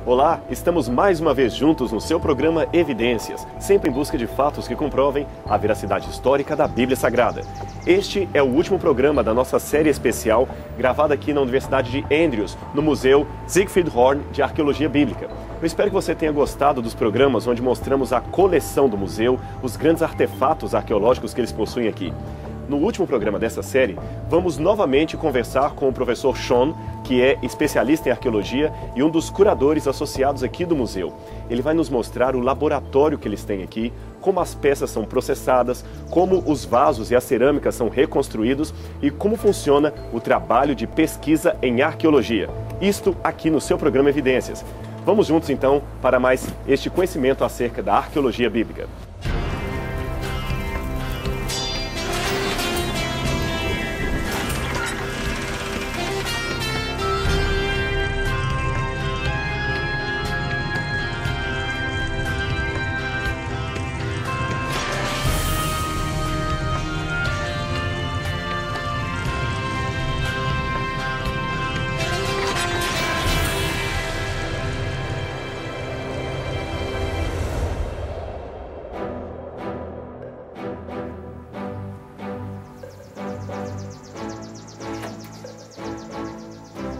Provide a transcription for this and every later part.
Olá, estamos mais uma vez juntos no seu programa Evidências, sempre em busca de fatos que comprovem a veracidade histórica da Bíblia Sagrada. Este é o último programa da nossa série especial, gravada aqui na Universidade de Andrews, no Museu Siegfried Horn de Arqueologia Bíblica. Eu espero que você tenha gostado dos programas onde mostramos a coleção do museu, os grandes artefatos arqueológicos que eles possuem aqui. No último programa dessa série, vamos novamente conversar com o professor Sean, que é especialista em arqueologia e um dos curadores associados aqui do museu. Ele vai nos mostrar o laboratório que eles têm aqui, como as peças são processadas, como os vasos e as cerâmicas são reconstruídos e como funciona o trabalho de pesquisa em arqueologia. Isto aqui no seu programa Evidências. Vamos juntos então para mais este conhecimento acerca da arqueologia bíblica.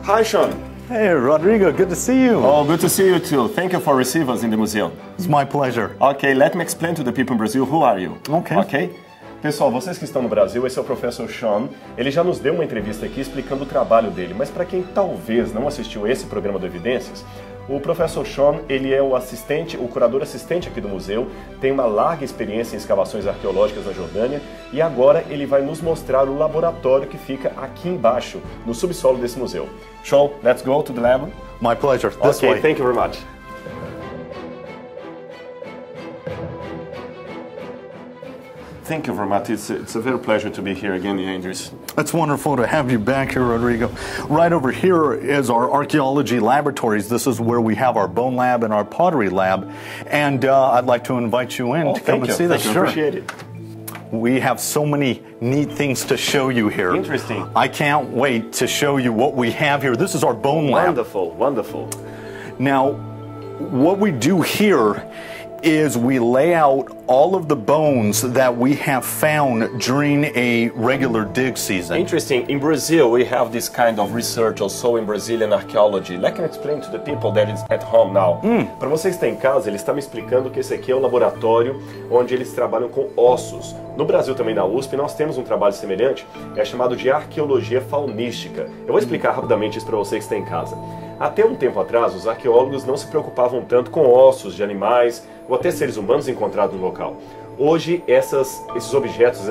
Hi, Sean. Hey, Rodrigo, good to see you. Oh, good to see you too. Thank you for receiving us in the museum. It's my pleasure. Okay, let me explain to the people in Brazil who are you. Okay. Okay? Pessoal, vocês que estão no Brasil, esse é o professor Sean. Ele já nos deu uma entrevista aqui explicando o trabalho dele, mas para quem talvez não assistiu esse programa do Evidências, o professor Sean, ele é o assistente, o curador assistente aqui do museu, tem uma larga experiência em escavações arqueológicas na Jordânia e agora ele vai nos mostrar o laboratório que fica aqui embaixo, no subsolo desse museu. Sean, let's go to the lab. My pleasure. This way. Thank you very much. Thank you very much. It's a very pleasure to be here again, Andrews. It's wonderful to have you back here, Rodrigo. Right over here is our archaeology laboratories. This is where we have our bone lab and our pottery lab. And I'd like to invite you in to come and see this. Thank you. Appreciate it. We have so many neat things to show you here. Interesting. I can't wait to show you what we have here. This is our bone lab. Wonderful, wonderful. Now, what we do here is we lay out all of the bones that we have found during a regular dig season. Interesting. In Brazil, we have this kind of research also in Brazilian archaeology. Let me explain to the people that is at home now. Para você que está em casa, ele está me explicando que esse aqui é um laboratório onde eles trabalham com ossos. No Brasil, também na USP, nós temos um trabalho semelhante, é chamado de arqueologia faunística. Eu vou explicar rapidamente isso para você que está em casa. Até um tempo atrás, os arqueólogos não se preocupavam tanto com ossos de animais ou até seres humanos encontrados no local. Hoje, esses objetos,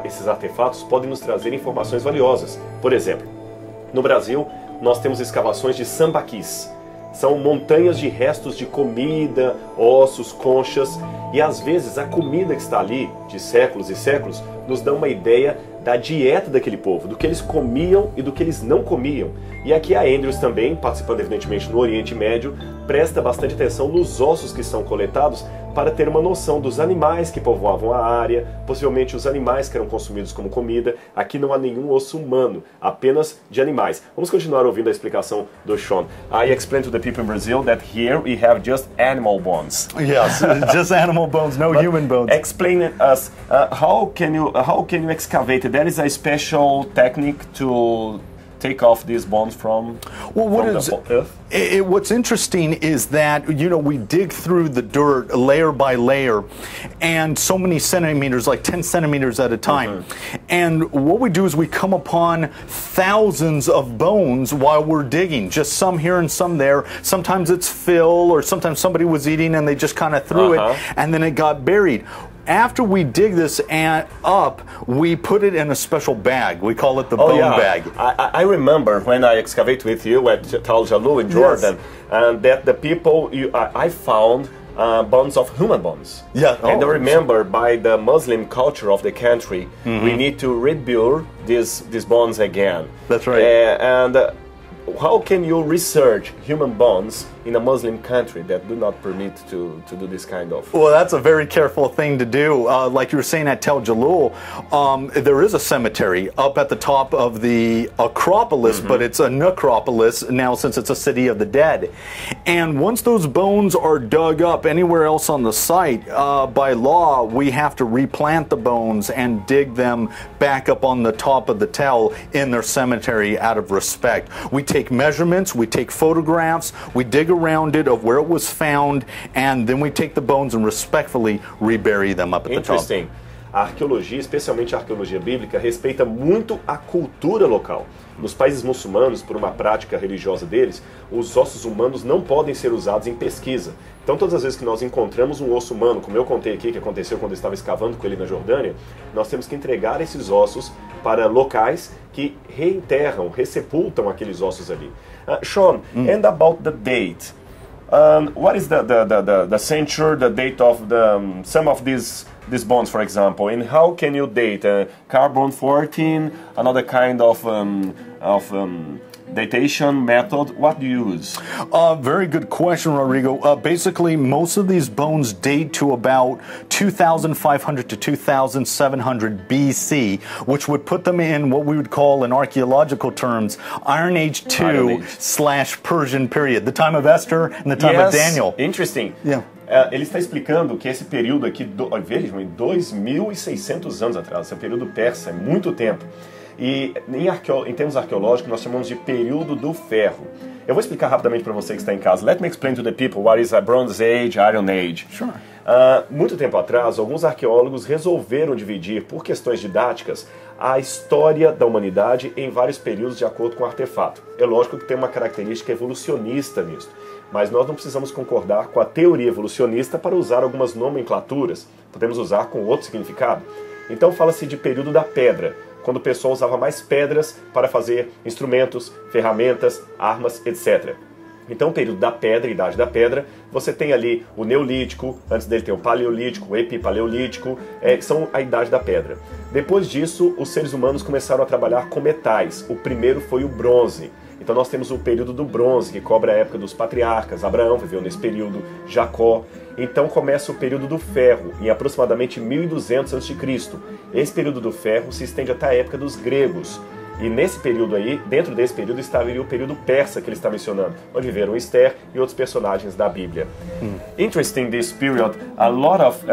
esses artefatos podem nos trazer informações valiosas. Por exemplo, no Brasil, nós temos escavações de sambaquis. São montanhas de restos de comida, ossos, conchas, e às vezes a comida que está ali, de séculos e séculos, nos dá uma ideia da dieta daquele povo, do que eles comiam e do que eles não comiam. E aqui a Andrews também, participando evidentemente no Oriente Médio, presta bastante atenção nos ossos que são coletados para ter uma noção dos animais que povoavam a área, possivelmente os animais que eram consumidos como comida. Aqui não há nenhum osso humano, apenas de animais. Vamos continuar ouvindo a explicação do Sean. I explained to the people in Brazil that here we have just animal bones. Yes, just animal bones, no human bones. Explain it us, how can you excavate it? There is a special technique to take off these bones from the earth? What's interesting is that, you know, we dig through the dirt layer by layer and so many centimeters, like 10 centimeters at a time. And what we do is we come upon thousands of bones while we're digging, just some here and some there. Sometimes it's fill, or sometimes somebody was eating and they just kind of threw it and then it got buried. After we dig this up, we put it in a special bag. We call it the bone bag. I remember when I excavate with you at Tal Jalou in Jordan, and that the people, I found bones of human bones. Yeah. And I remember by the Muslim culture of the country, we need to rebuild these bones again. That's right. how can you research human bones in a Muslim country that do not permit to do this kind of? Well, that's a very careful thing to do. Like you were saying at Tel Jalul, there is a cemetery up at the top of the Acropolis, but it's a necropolis now since it's a city of the dead. And once those bones are dug up anywhere else on the site, by law, we have to replant the bones and dig them back up on the top of the Tel in their cemetery out of respect. We take measurements, we take photographs, we dig around it of where it was found, and then we take the bones and respectfully rebury them up at the top. Interesting. A arqueologia, especialmente a arqueologia bíblica, respeita muito a cultura local. Nos países muçulmanos, por uma prática religiosa deles, os ossos humanos não podem ser usados em pesquisa. Então, todas as vezes que nós encontramos um osso humano, como eu contei aqui, que aconteceu quando eu estava escavando com ele na Jordânia, nós temos que entregar esses ossos para locais que reenterram, ressepultam aqueles ossos ali. Sean, and about the date. What is the century, the date of some of these bones, for example, and how can you date carbon 14, another kind of datation method? What do you use? Very good question, Rodrigo. Basically, most of these bones date to about 2,500 to 2,700 BC, which would put them in what we would call, in archaeological terms, Iron Age 2 / Persian period, the time of Esther and the time of Daniel. Interesting. Yeah. Ele está explicando que esse período aqui, vejam, em 2.600 anos atrás, esse período persa, é muito tempo. E em termos arqueológicos, nós chamamos de período do ferro. Eu vou explicar rapidamente para você que está em casa. Let me explain to the people what is a Bronze Age, Iron Age. Sure. Muito tempo atrás, alguns arqueólogos resolveram dividir, por questões didáticas, a história da humanidade em vários períodos de acordo com o artefato. É lógico que tem uma característica evolucionista nisso, mas nós não precisamos concordar com a teoria evolucionista para usar algumas nomenclaturas. Podemos usar com outro significado. Então fala-se de período da pedra, quando o pessoal usava mais pedras para fazer instrumentos, ferramentas, armas, etc. Então, o período da pedra, idade da pedra, você tem ali o Neolítico, antes dele tem o Paleolítico, o Epipaleolítico, que são a idade da pedra. Depois disso, os seres humanos começaram a trabalhar com metais. O primeiro foi o bronze. Então nós temos o período do bronze, que cobre a época dos patriarcas. Abraão viveu nesse período, Jacó. Então começa o período do ferro, em aproximadamente 1200 a.C. Esse período do ferro se estende até a época dos gregos. E nesse período aí, dentro desse período, estava o período persa que ele está mencionando, onde viveram Esther e outros personagens da Bíblia. Interesting this period. A lot of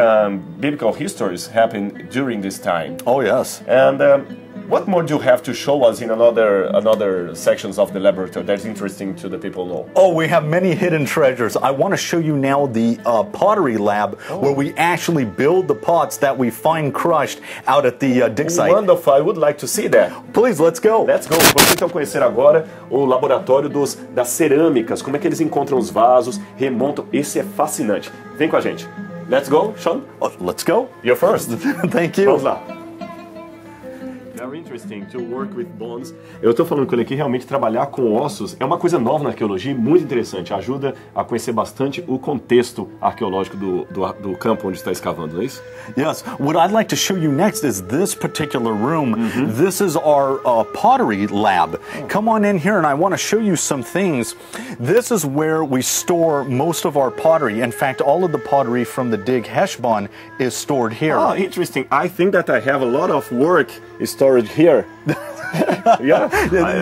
biblical histories happened during this time. Oh, yes. And what more do you have to show us in another sections of the laboratory that's interesting to the people know? Oh, we have many hidden treasures. I want to show you now the pottery lab where we actually build the pots that we find crushed out at the dig site. Wonderful. I would like to see that. Please, let's go. Let's go. Vamos então conhecer agora o laboratório das cerâmicas, como é que eles encontram os vasos, remontam. Esse é fascinante. Vem com a gente. Let's go, Sean. Oh, let's go. You're first. Thank you. Vamos lá. Very interesting to work with bones. Eu estou falando com ele aqui, realmente trabalhar com ossos é uma coisa nova na arqueologia e muito interessante. Ajuda a conhecer bastante o contexto arqueológico do campo onde está escavando, não é isso? Yes. What I'd like to show you next is this particular room. This is our pottery lab. Come on in here and I want to show you some things. This is where we store most of our pottery. In fact, all of the pottery from the dig Heshbon is stored here. Oh, interesting. I think that I have a lot of work stored here. Yeah.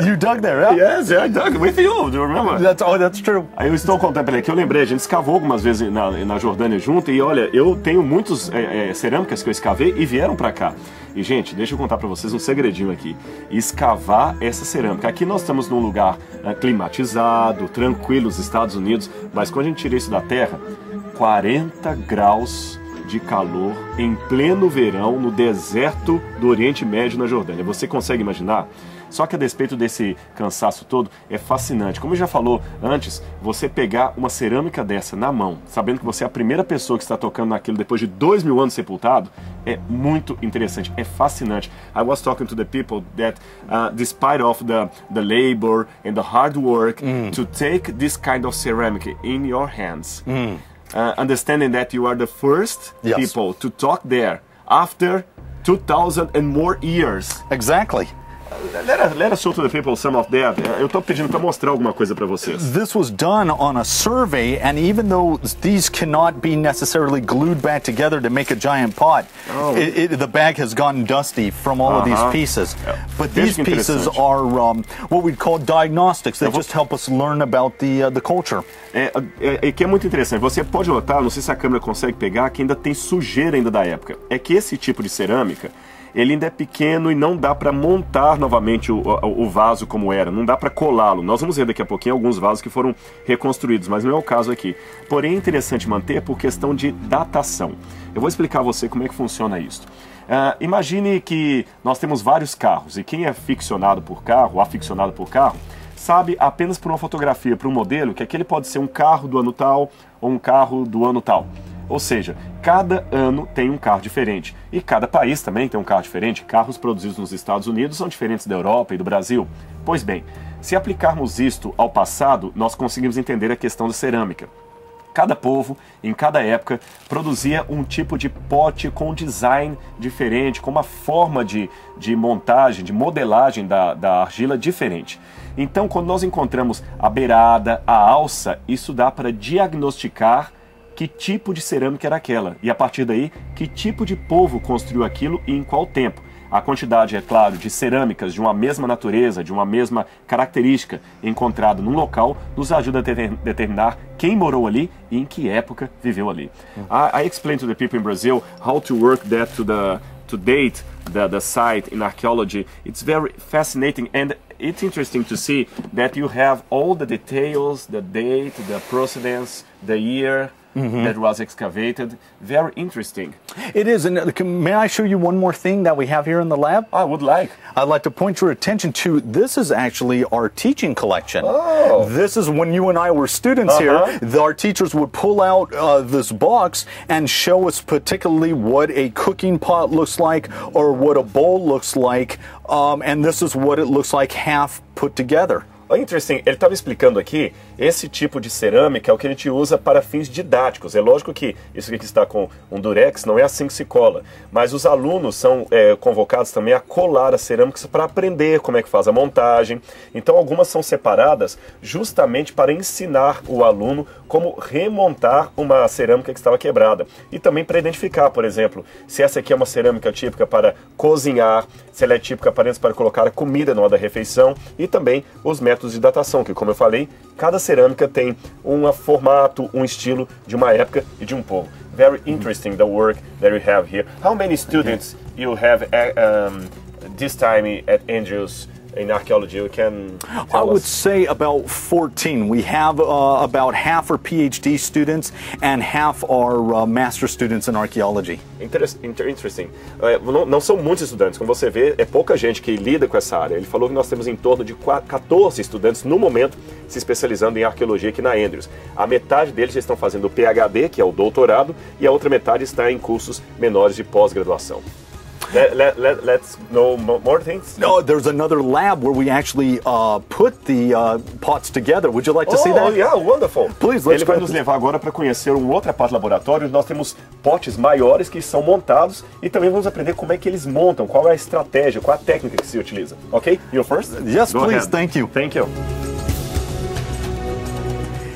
You dug there, yeah? Yes, I dug with you, do you remember? That's true. Aí eu estou contando para ele que eu lembrei, a gente escavou algumas vezes na Jordânia junto e olha, eu tenho muitos cerâmicas que eu escavei e vieram para cá. E gente, deixa eu contar para vocês um segredinho aqui. Escavar essa cerâmica. Aqui nós estamos num lugar climatizado, tranquilo, os Estados Unidos, mas quando a gente tira isso da terra, 40 graus de calor em pleno verão no deserto do Oriente Médio na Jordânia. Você consegue imaginar? Só que a despeito desse cansaço todo, é fascinante. Como eu já falou antes, você pegar uma cerâmica dessa na mão, sabendo que você é a primeira pessoa que está tocando naquilo depois de 2000 anos sepultado, é muito interessante, é fascinante. I was talking to the people that despite of the labor and the hard work to take this kind of ceramic in your hands, understanding that you are the first people to talk there after 2000 and more years. Exactly. Let us show to the people some of that. Eu estou pedindo para mostrar alguma coisa para vocês. This was done on a survey, and even though these cannot be necessarily glued back together to make a giant pot, the bag has gotten dusty from all of these pieces. But these pieces are what we'd call diagnostics. They just help us learn about the culture. Que é muito interessante. Você pode notar, não sei se a câmera consegue pegar, que ainda tem sujeira ainda da época. É que esse tipo de cerâmica, ele ainda é pequeno e não dá para montar novamente o vaso como era, não dá para colá-lo. Nós vamos ver daqui a pouquinho alguns vasos que foram reconstruídos, mas não é o caso aqui. Porém, é interessante manter por questão de datação. Eu vou explicar a você como é que funciona isso. Imagine que nós temos vários carros e quem é aficionado por carro, sabe apenas por uma fotografia, por um modelo, que aquele pode ser um carro do ano tal ou um carro do ano tal. Ou seja, cada ano tem um carro diferente. E cada país também tem um carro diferente. Carros produzidos nos Estados Unidos são diferentes da Europa e do Brasil. Pois bem, se aplicarmos isto ao passado, nós conseguimos entender a questão da cerâmica. Cada povo, em cada época, produzia um tipo de pote com um design diferente, com uma forma de montagem, de modelagem da argila diferente. Então, quando nós encontramos a beirada, a alça, isso dá para diagnosticar que tipo de cerâmica era aquela, e a partir daí, que tipo de povo construiu aquilo e em qual tempo. A quantidade, é claro, de cerâmicas de uma mesma natureza, de uma mesma característica encontrada num local, nos ajuda a determinar quem morou ali e em que época viveu ali. I explained to the people in Brazil how to work that to date the site in archaeology. It's very fascinating, and it's interesting to see that you have all the details, the date, the procedence, the year that was excavated. Very interesting. It is, and may I show you one more thing that we have here in the lab? I would like. I'd like to point your attention to, this is actually our teaching collection. Oh. This is when you and I were students here, our teachers would pull out this box and show us particularly what a cooking pot looks like or what a bowl looks like, and this is what it looks like half put together. Interesting. Ele estava explicando aqui, esse tipo de cerâmica é o que a gente usa para fins didáticos. É lógico que isso aqui que está com um durex não é assim que se cola, mas os alunos são convocados também a colar as cerâmicas para aprender como é que faz a montagem. Então algumas são separadas justamente para ensinar o aluno como remontar uma cerâmica que estava quebrada. E também para identificar, por exemplo, se essa aqui é uma cerâmica típica para cozinhar, se ela é típica apenas para colocar a comida na hora da refeição, e também os métodos de datação, que, como eu falei, cada cerâmica tem um formato, um estilo de uma época e de um povo. Very interesting the work that you have here. How many students you have this time at Andrews in archaeology? You can tell I would say about 14. We have about half are PhD students and half are master students in archaeology. Interesting. Não são muitos estudantes, como você vê, é pouca gente que lida com essa área. Ele falou que nós temos em torno de 14 estudantes no momento se especializando em arqueologia aqui na Andrews. A metade deles já estão fazendo o PhD, que é o doutorado, e a outra metade está em cursos menores de pós-graduação. Let's know more things. No, there's another lab where we actually put the pots together. Would you like to see that? Oh, yeah, wonderful. Please, let's Ele vai nos levar agora para conhecer uma outra parte do laboratório. Nós temos potes maiores que são montados e também vamos aprender como é que eles montam, qual é a estratégia, qual é a técnica que se utiliza. Ok? You first? Yes, Go please. ahead. Thank you. Thank you.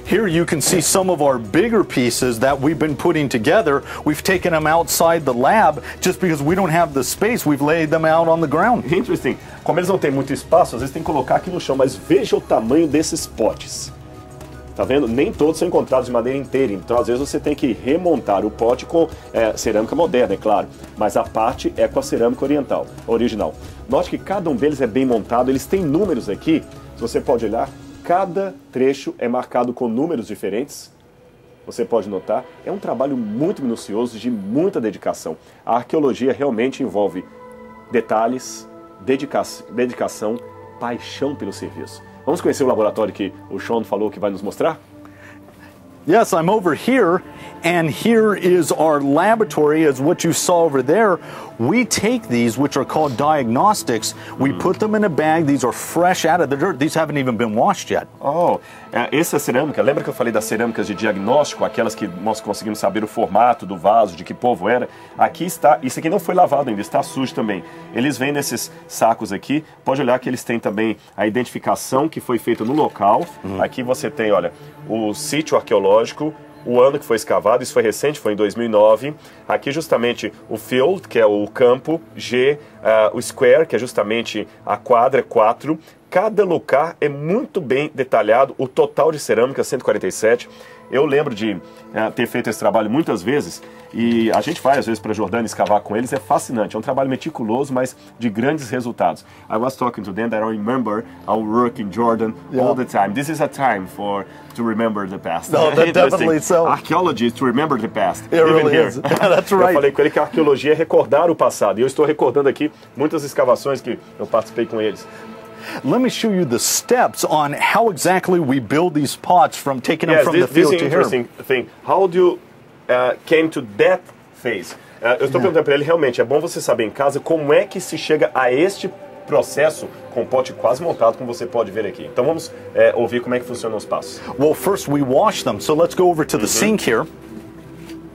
Here you can see some of our bigger pieces that we've been putting together. We've taken them outside the lab just because we don't have the space. We've laid them out on the ground. Interesting. Como eles não têm muito espaço, às vezes tem que colocar aqui no chão, mas veja o tamanho desses potes. Tá vendo? Nem todos são encontrados de maneira inteira, então às vezes você tem que remontar o pote com cerâmica moderna, é claro, mas a parte é com a cerâmica original. Note que cada um deles é bem montado, eles têm números aqui, se você pode olhar, cada trecho é marcado com números diferentes. Você pode notar, é um trabalho muito minucioso, de muita dedicação. A arqueologia realmente envolve detalhes, dedicação, paixão pelo serviço. Vamos conhecer o laboratório que o Sean falou que vai nos mostrar? Yes, I'm over here, And here is our laboratory, as what you saw over there. We take these, which are called diagnostics, we put them in a bag. These are fresh out of the dirt. These haven't even been washed yet. Oh, essa cerâmica, lembra que eu falei das cerâmicas de diagnóstico, aquelas que nós conseguimos saber o formato do vaso, de que povo era? Aqui está, isso aqui não foi lavado ainda, está sujo também. Eles vêm nesses sacos aqui, pode olhar que eles têm também a identificação que foi feita no local. Aqui você tem, olha, o sítio arqueológico, o ano que foi escavado, isso foi recente, foi em 2009. Aqui justamente o field, que é o campo, G, o square, que é justamente a quadra, 4. Cada lugar é muito bem detalhado, o total de cerâmica, 147. Eu lembro de ter feito esse trabalho muitas vezes, e a gente vai às vezes para a Jordânia escavar com eles, é fascinante, é um trabalho meticuloso, mas de grandes resultados. I was talking to them that I remember our work in Jordan all the time. This is a time to remember the past. No, definitely so. Archaeology is to remember the past. It really is. That's right. Eu falei com ele que a arqueologia é recordar o passado, e eu estou recordando aqui muitas escavações que eu participei com eles. Let me show you the steps on how exactly we build these pots from taking them from the field to here. This is an interesting thing. How do you came to that phase? Eu estou perguntando para ele, realmente, é bom você saber em casa como é que se chega a este processo com o pote quase montado, como você pode ver aqui. Então vamos ouvir como é que funcionam os passos. Well, first we wash them. So let's go over to the sink here.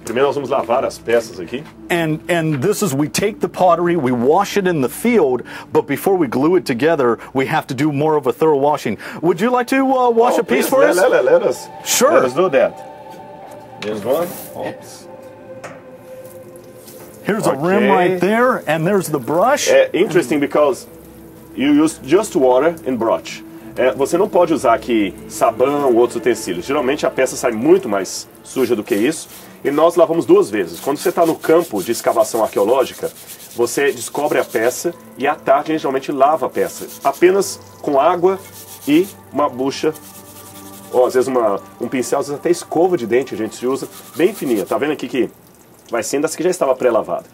Primeiro nós vamos lavar as peças aqui. And this is, we take the pottery, we wash it in the field, but before we glue it together, we have to do more of a thorough washing. Would you like to wash a piece for us? Let us. Sure. Let us do that. There's one. Oops. Here's a rim right there, and there's the brush. Interesting because you use just water and brush. Você não pode usar aqui sabão ou outros utensílios. Geralmente a peça sai muito mais suja do que isso. E nós lavamos duas vezes. Quando você está no campo de escavação arqueológica, você descobre a peça e à tarde a gente geralmente lava a peça. Apenas com água e uma bucha, ou às vezes um pincel, às vezes até escova de dente a gente usa, bem fininha. Tá vendo aqui que vai sendo essa que já estava pré-lavada.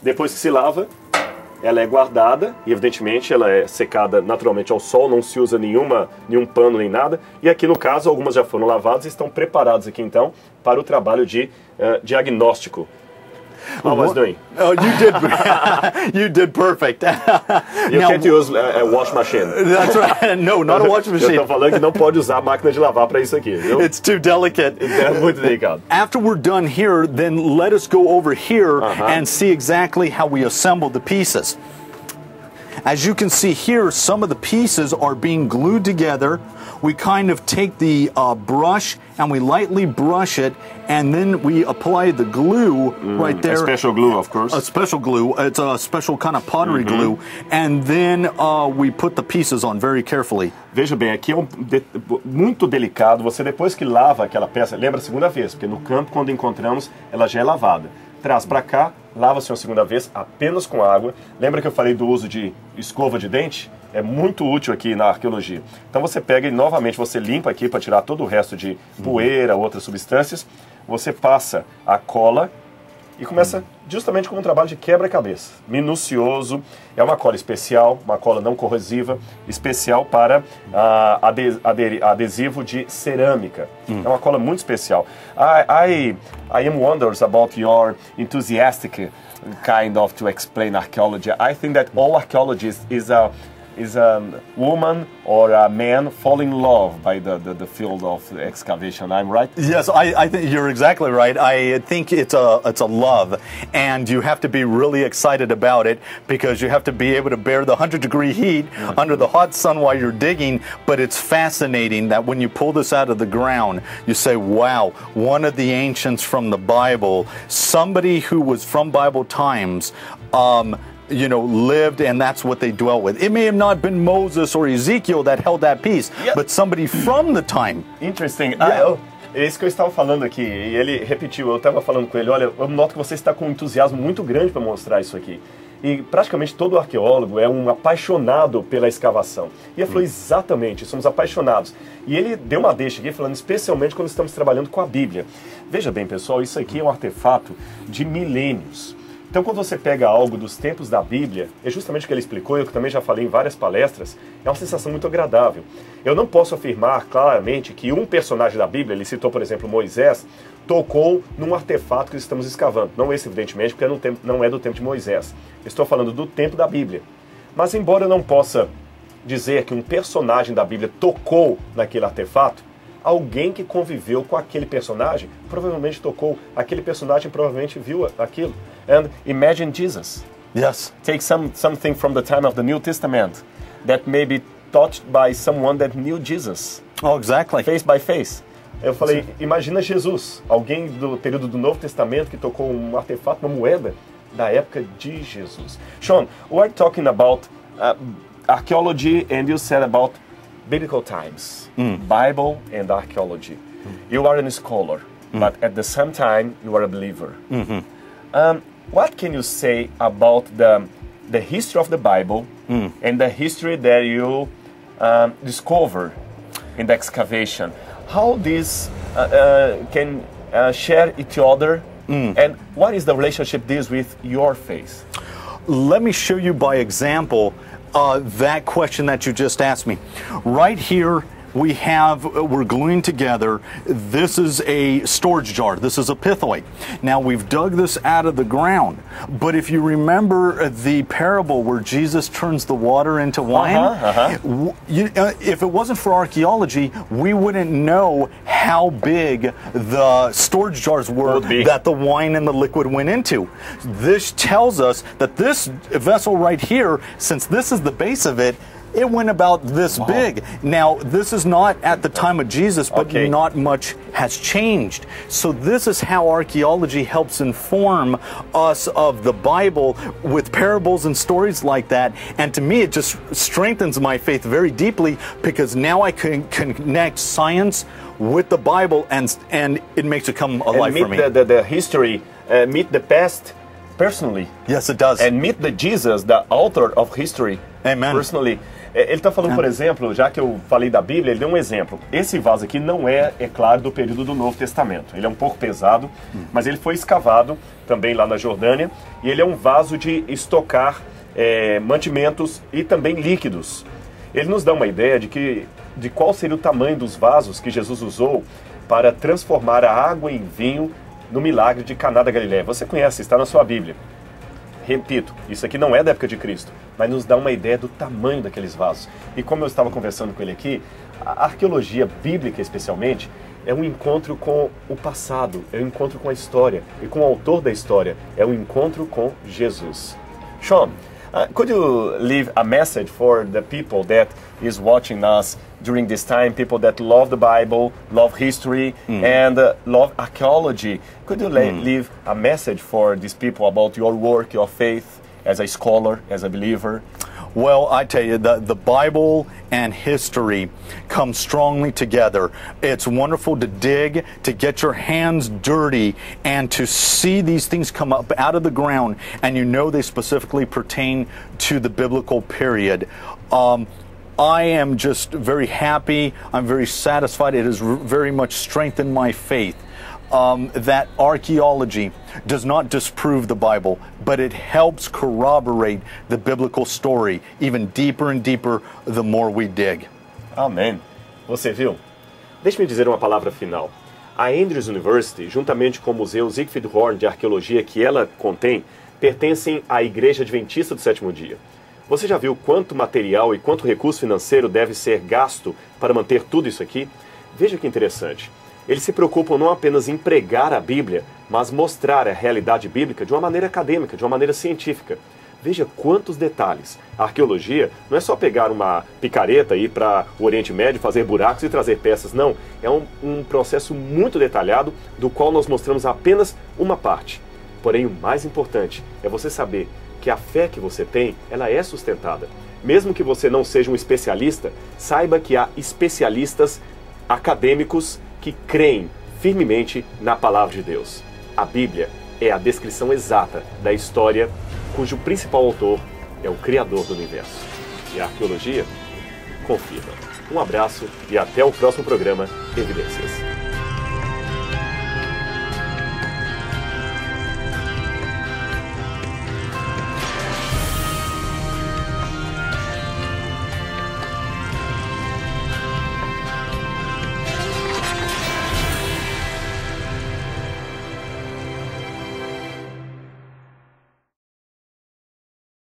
Depois que se lava, ela é guardada e evidentemente ela é secada naturalmente ao sol, não se usa nenhum pano nem nada. E aqui no caso algumas já foram lavadas e estão preparadas aqui então para o trabalho de diagnóstico. How was doing? Oh, you did perfect. You can't use a wash machine. That's right. No, not a wash machine. Eu estou falando que não pode usar a máquina de lavar para isso aqui, viu? It's too delicate. É muito delicado. After we're done here, then let us go over here and see exactly how we assemble the pieces. As you can see here, some of the pieces are being glued together. We kind of take the brush and we lightly brush it, and then we apply the glue right there. A special glue, of course. A special glue. It's a special kind of pottery glue. And then we put the pieces on very carefully. Veja bem, aqui é muito delicado. Você depois que lava aquela peça, lembra a segunda vez, porque no campo, quando encontramos, ela já é lavada. Traz para cá, lava-se uma segunda vez apenas com água. Lembra que eu falei do uso de escova de dente? É muito útil aqui na arqueologia. Então você pega e novamente você limpa aqui para tirar todo o resto de poeira, outras substâncias. Você passa a cola e começa justamente com um trabalho de quebra-cabeça. Minucioso. É uma cola especial, uma cola não corrosiva, especial para adesivo de cerâmica. É uma cola muito especial. I am wonders about your enthusiastic kind of to explain archaeology. I think that all archaeology is a woman or a man fall in love by the field of excavation. I'm right? Yes, I think you're exactly right. I think it's a love, and you have to be really excited about it because you have to be able to bear the 100-degree heat under the hot sun while you're digging. But it's fascinating that when you pull this out of the ground, you say, wow, one of the ancients from the Bible, somebody who was from Bible times, lived, and that's what they dwelt with. It may have not been Moses or Ezekiel that held that piece, but somebody from the time. Interesting. É isso que eu estava falando aqui, e ele repetiu, eu estava falando com ele, olha, eu noto que você está com um entusiasmo muito grande para mostrar isso aqui. E praticamente todo arqueólogo é um apaixonado pela escavação. E ele falou, exatamente, somos apaixonados. E ele deu uma deixa aqui, falando especialmente quando estamos trabalhando com a Bíblia. Veja bem, pessoal, isso aqui é um artefato de milênios. Então, quando você pega algo dos tempos da Bíblia, é justamente o que ele explicou, eu que também já falei em várias palestras, é uma sensação muito agradável. Eu não posso afirmar claramente que um personagem da Bíblia, ele citou, por exemplo, Moisés, tocou num artefato que estamos escavando. Não esse, evidentemente, porque não é do tempo de Moisés. Estou falando do tempo da Bíblia. Mas, embora eu não possa dizer que um personagem da Bíblia tocou naquele artefato, alguém que conviveu com aquele personagem provavelmente tocou, aquele personagem provavelmente viu aquilo. And imagine Jesus. Yes. Take something from the time of the New Testament that may be touched by someone that knew Jesus. Oh, exactly. Face by face. Eu falei, imagina Jesus, alguém do período do Novo Testamento que tocou um artefato, uma moeda da época de Jesus. Sean, we're talking about archaeology and you said about biblical times, Bible and archaeology. You are a scholar, but at the same time you are a believer. What can you say about the history of the Bible and the history that you discover in the excavation? How these can share each other, and what is the relationship this with your faith? Let me show you by example that question that you just asked me. Right here, we're gluing together, this is a storage jar, this is a pithoid. Now we've dug this out of the ground, but if you remember the parable where Jesus turns the water into wine, if it wasn't for archaeology, we wouldn't know how big the storage jars were that the wine and the liquid went into. This tells us that this vessel right here, since this is the base of it, it went about this big. Now, this is not at the time of Jesus, but not much has changed. So this is how archaeology helps inform us of the Bible with parables and stories like that. And to me, it just strengthens my faith very deeply because now I can connect science with the Bible and it makes it come alive for me. The history, meet the past personally. Yes, it does. And meet the Jesus, the author of history, personally. Ele está falando, por exemplo, já que eu falei da Bíblia, ele deu um exemplo. Esse vaso aqui não é claro, do período do Novo Testamento. Ele é um pouco pesado, mas ele foi escavado também lá na Jordânia. E ele é um vaso de estocar mantimentos e também líquidos. Ele nos dá uma ideia de qual seria o tamanho dos vasos que Jesus usou para transformar a água em vinho no milagre de Caná da Galileia. Você conhece, está na sua Bíblia. Repito, isso aqui não é da época de Cristo, mas nos dá uma ideia do tamanho daqueles vasos. E como eu estava conversando com ele aqui, a arqueologia bíblica especialmente é um encontro com o passado, é um encontro com a história e com o autor da história, é um encontro com Jesus. Sean, could you leave a message for the people that is watching us during this time, people that love the Bible, love history, and love archaeology? Could you leave a message for these people about your work, your faith, as a scholar, as a believer? Well, I tell you, the Bible and history come strongly together. It's wonderful to dig, to get your hands dirty, and to see these things come up out of the ground, and you know they specifically pertain to the biblical period. I am just very happy. I'm very satisfied. It has very much strengthened my faith. That archaeology does not disprove the Bible, but it helps corroborate the biblical story even deeper and deeper the more we dig. Amém. Você viu? Deixe-me dizer uma palavra final. A Andrews University, juntamente com o Museu Siegfried Horn de Arqueologia que ela contém, pertencem à Igreja Adventista do Sétimo Dia. Você já viu quanto material e quanto recurso financeiro deve ser gasto para manter tudo isso aqui? Veja que interessante. Eles se preocupam não apenas em pregar a Bíblia, mas mostrar a realidade bíblica de uma maneira acadêmica, de uma maneira científica. Veja quantos detalhes. A arqueologia não é só pegar uma picareta e ir para o Oriente Médio, fazer buracos e trazer peças. Não, é um processo muito detalhado, do qual nós mostramos apenas uma parte. Porém, o mais importante é você saber que a fé que você tem, ela é sustentada. Mesmo que você não seja um especialista, saiba que há especialistas acadêmicos que creem firmemente na palavra de Deus. A Bíblia é a descrição exata da história cujo principal autor é o Criador do Universo. E a arqueologia confirma. Um abraço e até o próximo programa Evidências.